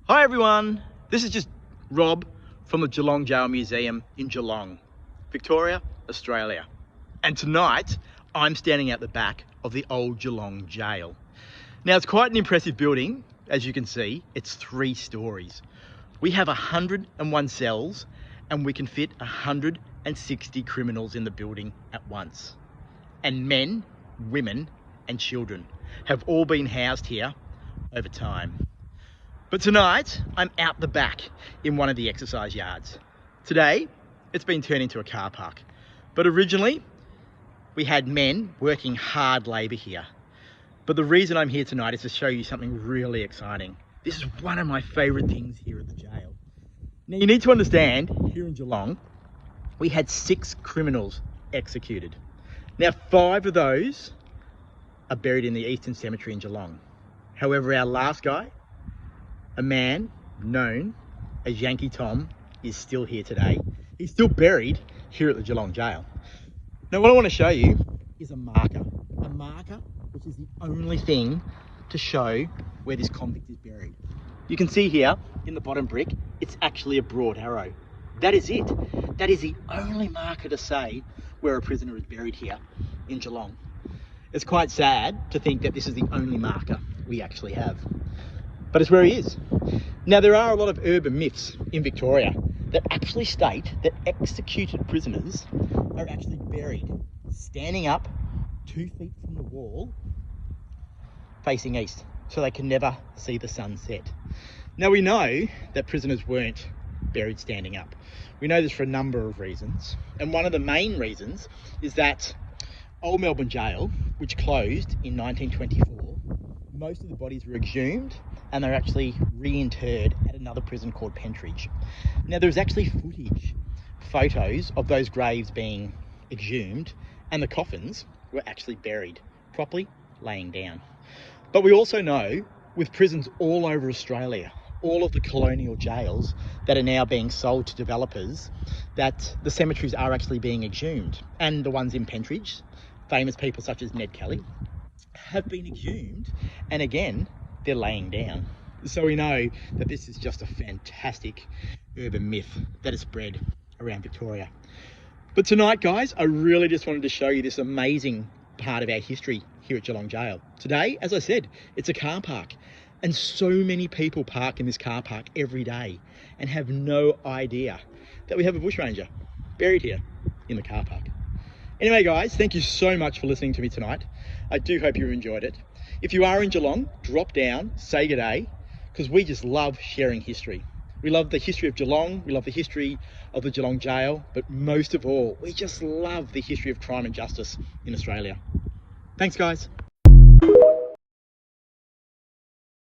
Hi everyone, this is just Rob from the Geelong Gaol Museum in Geelong, Victoria, Australia. And tonight, I'm standing out the back of the old Geelong Gaol. Now it's quite an impressive building, as you can see. It's 3 stories. We have 101 cells and we can fit 160 criminals in the building at once. And men, women and children have all been housed here over time. But tonight, I'm out the back in one of the exercise yards. Today, it's been turned into a car park. But originally, we had men working hard labour here. But the reason I'm here tonight is to show you something really exciting. This is one of my favourite things here at the jail. Now you need to understand, here in Geelong, we had 6 criminals executed. Now 5 of those are buried in the Eastern Cemetery in Geelong. However, our last guy, a man known as Yankee Tom, is still here today. He's still buried here at the Geelong Gaol. Now what I want to show you is a marker which is the only thing to show where this convict is buried. You can see here in the bottom brick, it's actually a broad arrow. That is it. That is the only marker to say where a prisoner is buried here in Geelong. It's quite sad to think that this is the only marker we actually have. But it's where he is. Now there are a lot of urban myths in Victoria that actually state that executed prisoners are actually buried standing up 2 feet from the wall facing east, so they can never see the sun set. Now we know that prisoners weren't buried standing up. We know this for a number of reasons, and one of the main reasons is that Old Melbourne Jail, which closed in 1924, most of the bodies were exhumed and they're actually reinterred at another prison called Pentridge. Now there's actually photos of those graves being exhumed, and the coffins were actually buried properly, laying down. But we also know, with prisons all over Australia, all of the colonial jails that are now being sold to developers, that the cemeteries are actually being exhumed. And the ones in Pentridge, famous people such as Ned Kelly, have been exhumed, and again they're laying down. So we know that this is just a fantastic urban myth that is spread around Victoria. But tonight, guys, I really just wanted to show you this amazing part of our history here at Geelong Gaol. Today, as I said, it's a car park, and so many people park in this car park every day and have no idea that we have a bushranger buried here in the car park. Anyway, guys, thank you so much for listening to me tonight. I do hope you enjoyed it. If you are in Geelong, drop down, say good day, because we just love sharing history. We love the history of Geelong, we love the history of the Geelong Gaol, but most of all, we just love the history of crime and justice in Australia. Thanks, guys.